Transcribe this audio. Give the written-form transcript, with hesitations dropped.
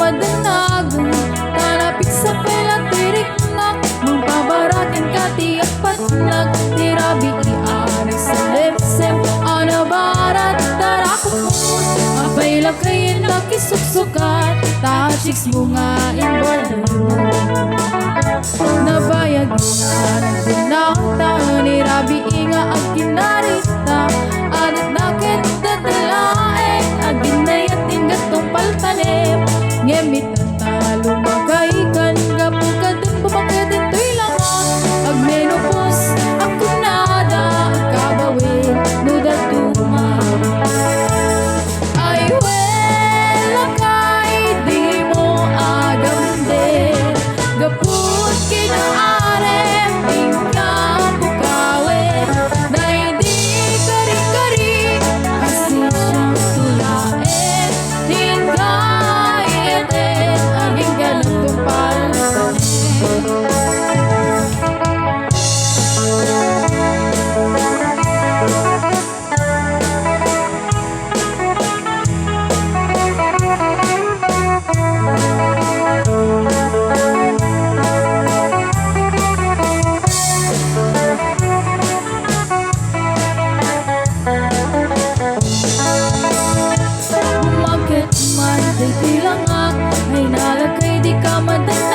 madanag tanapik sa pelatirik na magpabaratin ka tiyak patlag tirabi iari sa lepsem anabarat tarakot apay lakayin laki suksukat tachiks bunga inborder nabayag nga nagpunakta nirabi inga ang kinarita adat nakit dadalain agin na yating gatong paltanim ngemit ang talo magkaikan gapugadin bumakadin to'y langang ag menopos ako nada kabawin nudat tuma ay wala kay di mo agamde gaput kinaarem tingkang bukawin na hindi kari-kari kasi siyang tulain hinggayatin aging ganagtumpal Bakit man di tilangak ay nalagay di ka madali